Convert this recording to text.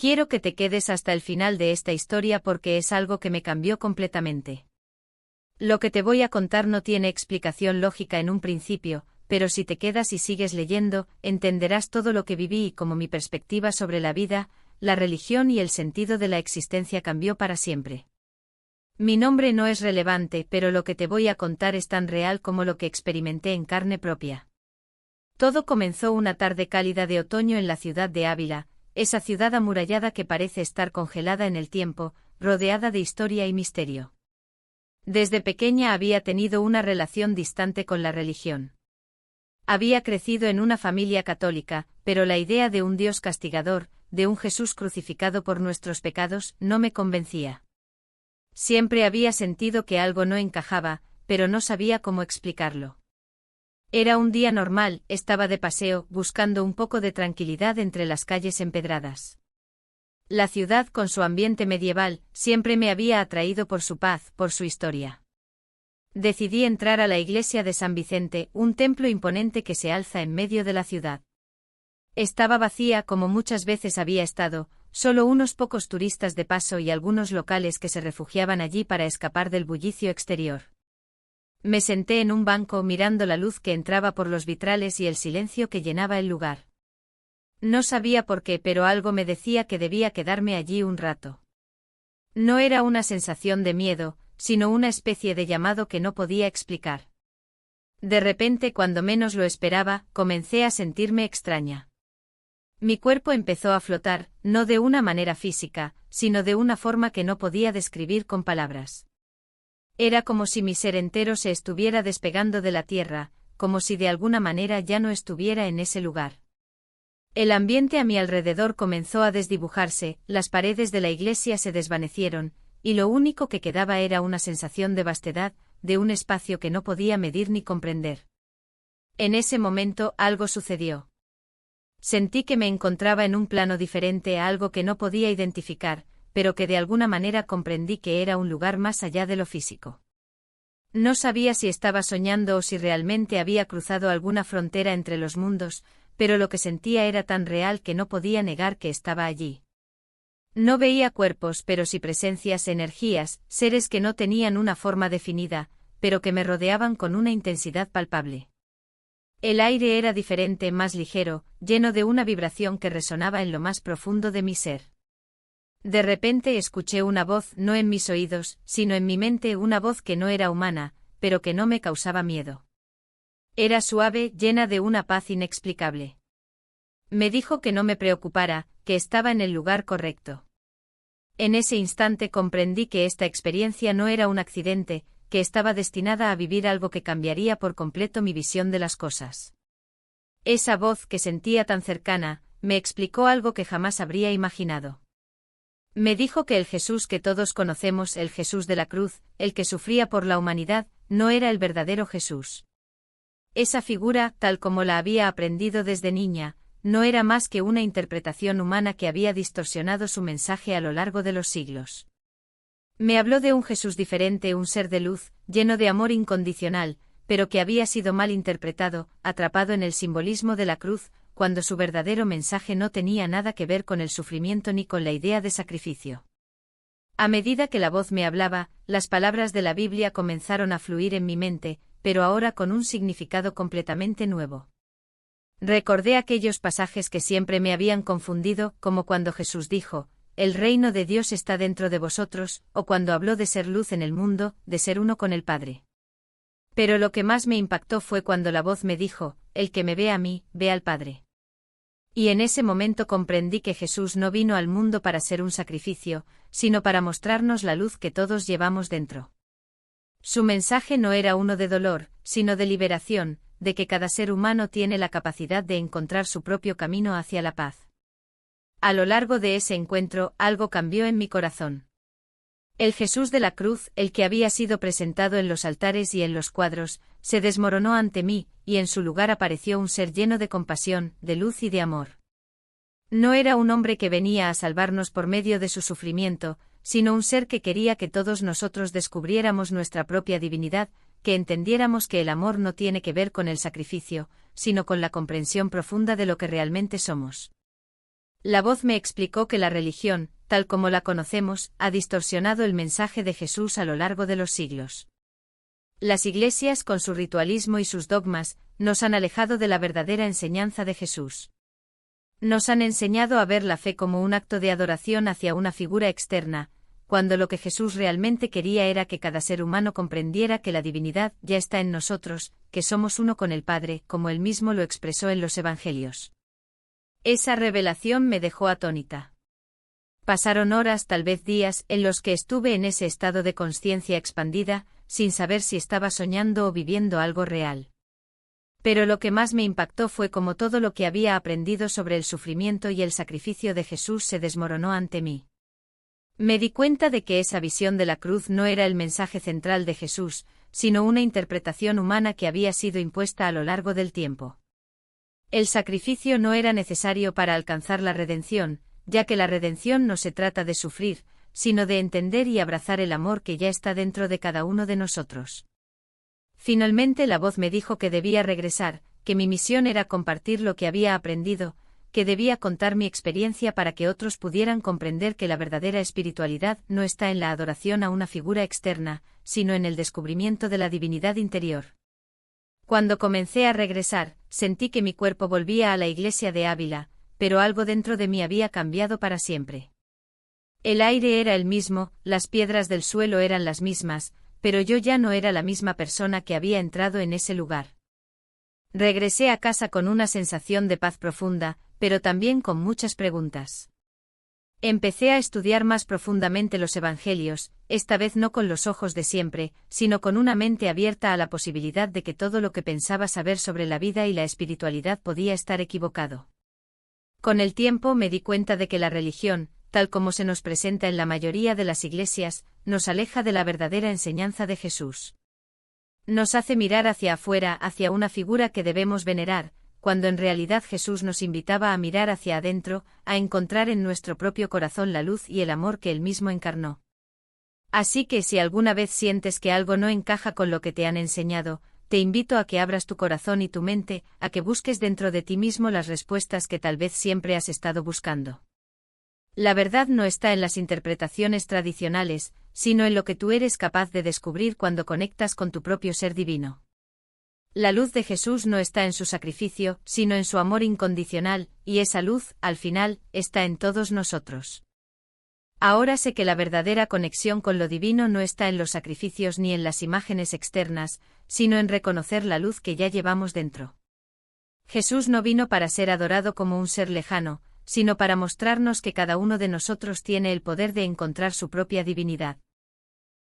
Quiero que te quedes hasta el final de esta historia porque es algo que me cambió completamente. Lo que te voy a contar no tiene explicación lógica en un principio, pero si te quedas y sigues leyendo, entenderás todo lo que viví y cómo mi perspectiva sobre la vida, la religión y el sentido de la existencia cambió para siempre. Mi nombre no es relevante, pero lo que te voy a contar es tan real como lo que experimenté en carne propia. Todo comenzó una tarde cálida de otoño en la ciudad de Ávila, esa ciudad amurallada que parece estar congelada en el tiempo, rodeada de historia y misterio. Desde pequeña había tenido una relación distante con la religión. Había crecido en una familia católica, pero la idea de un Dios castigador, de un Jesús crucificado por nuestros pecados, no me convencía. Siempre había sentido que algo no encajaba, pero no sabía cómo explicarlo. Era un día normal, estaba de paseo, buscando un poco de tranquilidad entre las calles empedradas. La ciudad, con su ambiente medieval, siempre me había atraído por su paz, por su historia. Decidí entrar a la iglesia de San Vicente, un templo imponente que se alza en medio de la ciudad. Estaba vacía como muchas veces había estado, solo unos pocos turistas de paso y algunos locales que se refugiaban allí para escapar del bullicio exterior. Me senté en un banco mirando la luz que entraba por los vitrales y el silencio que llenaba el lugar. No sabía por qué, pero algo me decía que debía quedarme allí un rato. No era una sensación de miedo, sino una especie de llamado que no podía explicar. De repente, cuando menos lo esperaba, comencé a sentirme extraña. Mi cuerpo empezó a flotar, no de una manera física, sino de una forma que no podía describir con palabras. Era como si mi ser entero se estuviera despegando de la tierra, como si de alguna manera ya no estuviera en ese lugar. El ambiente a mi alrededor comenzó a desdibujarse, las paredes de la iglesia se desvanecieron, y lo único que quedaba era una sensación de vastedad, de un espacio que no podía medir ni comprender. En ese momento algo sucedió. Sentí que me encontraba en un plano diferente a algo que no podía identificar, pero que de alguna manera comprendí que era un lugar más allá de lo físico. No sabía si estaba soñando o si realmente había cruzado alguna frontera entre los mundos, pero lo que sentía era tan real que no podía negar que estaba allí. No veía cuerpos, pero sí presencias, energías, seres que no tenían una forma definida, pero que me rodeaban con una intensidad palpable. El aire era diferente, más ligero, lleno de una vibración que resonaba en lo más profundo de mi ser. De repente escuché una voz, no en mis oídos, sino en mi mente, una voz que no era humana, pero que no me causaba miedo. Era suave, llena de una paz inexplicable. Me dijo que no me preocupara, que estaba en el lugar correcto. En ese instante comprendí que esta experiencia no era un accidente, que estaba destinada a vivir algo que cambiaría por completo mi visión de las cosas. Esa voz que sentía tan cercana, me explicó algo que jamás habría imaginado. Me dijo que el Jesús que todos conocemos, el Jesús de la cruz, el que sufría por la humanidad, no era el verdadero Jesús. Esa figura, tal como la había aprendido desde niña, no era más que una interpretación humana que había distorsionado su mensaje a lo largo de los siglos. Me habló de un Jesús diferente, un ser de luz, lleno de amor incondicional, pero que había sido mal interpretado, atrapado en el simbolismo de la cruz, cuando su verdadero mensaje no tenía nada que ver con el sufrimiento ni con la idea de sacrificio. A medida que la voz me hablaba, las palabras de la Biblia comenzaron a fluir en mi mente, pero ahora con un significado completamente nuevo. Recordé aquellos pasajes que siempre me habían confundido, como cuando Jesús dijo, «El reino de Dios está dentro de vosotros», o cuando habló de ser luz en el mundo, de ser uno con el Padre. Pero lo que más me impactó fue cuando la voz me dijo, «El que me ve a mí, ve al Padre». Y en ese momento comprendí que Jesús no vino al mundo para ser un sacrificio, sino para mostrarnos la luz que todos llevamos dentro. Su mensaje no era uno de dolor, sino de liberación, de que cada ser humano tiene la capacidad de encontrar su propio camino hacia la paz. A lo largo de ese encuentro, algo cambió en mi corazón. El Jesús de la cruz, el que había sido presentado en los altares y en los cuadros, se desmoronó ante mí, y en su lugar apareció un ser lleno de compasión, de luz y de amor. No era un hombre que venía a salvarnos por medio de su sufrimiento, sino un ser que quería que todos nosotros descubriéramos nuestra propia divinidad, que entendiéramos que el amor no tiene que ver con el sacrificio, sino con la comprensión profunda de lo que realmente somos. La voz me explicó que la religión, tal como la conocemos, ha distorsionado el mensaje de Jesús a lo largo de los siglos. Las iglesias, con su ritualismo y sus dogmas, nos han alejado de la verdadera enseñanza de Jesús. Nos han enseñado a ver la fe como un acto de adoración hacia una figura externa, cuando lo que Jesús realmente quería era que cada ser humano comprendiera que la divinidad ya está en nosotros, que somos uno con el Padre, como él mismo lo expresó en los Evangelios. Esa revelación me dejó atónita. Pasaron horas, tal vez días, en los que estuve en ese estado de conciencia expandida, sin saber si estaba soñando o viviendo algo real. Pero lo que más me impactó fue cómo todo lo que había aprendido sobre el sufrimiento y el sacrificio de Jesús se desmoronó ante mí. Me di cuenta de que esa visión de la cruz no era el mensaje central de Jesús, sino una interpretación humana que había sido impuesta a lo largo del tiempo. El sacrificio no era necesario para alcanzar la redención, ya que la redención no se trata de sufrir, sino de entender y abrazar el amor que ya está dentro de cada uno de nosotros. Finalmente la voz me dijo que debía regresar, que mi misión era compartir lo que había aprendido, que debía contar mi experiencia para que otros pudieran comprender que la verdadera espiritualidad no está en la adoración a una figura externa, sino en el descubrimiento de la divinidad interior. Cuando comencé a regresar, sentí que mi cuerpo volvía a la iglesia de Ávila, pero algo dentro de mí había cambiado para siempre. El aire era el mismo, las piedras del suelo eran las mismas, pero yo ya no era la misma persona que había entrado en ese lugar. Regresé a casa con una sensación de paz profunda, pero también con muchas preguntas. Empecé a estudiar más profundamente los Evangelios, esta vez no con los ojos de siempre, sino con una mente abierta a la posibilidad de que todo lo que pensaba saber sobre la vida y la espiritualidad podía estar equivocado. Con el tiempo me di cuenta de que la religión, tal como se nos presenta en la mayoría de las iglesias, nos aleja de la verdadera enseñanza de Jesús. Nos hace mirar hacia afuera, hacia una figura que debemos venerar, cuando en realidad Jesús nos invitaba a mirar hacia adentro, a encontrar en nuestro propio corazón la luz y el amor que él mismo encarnó. Así que si alguna vez sientes que algo no encaja con lo que te han enseñado, te invito a que abras tu corazón y tu mente, a que busques dentro de ti mismo las respuestas que tal vez siempre has estado buscando. La verdad no está en las interpretaciones tradicionales, sino en lo que tú eres capaz de descubrir cuando conectas con tu propio ser divino. La luz de Jesús no está en su sacrificio, sino en su amor incondicional, y esa luz, al final, está en todos nosotros. Ahora sé que la verdadera conexión con lo divino no está en los sacrificios ni en las imágenes externas, sino en reconocer la luz que ya llevamos dentro. Jesús no vino para ser adorado como un ser lejano, sino para mostrarnos que cada uno de nosotros tiene el poder de encontrar su propia divinidad.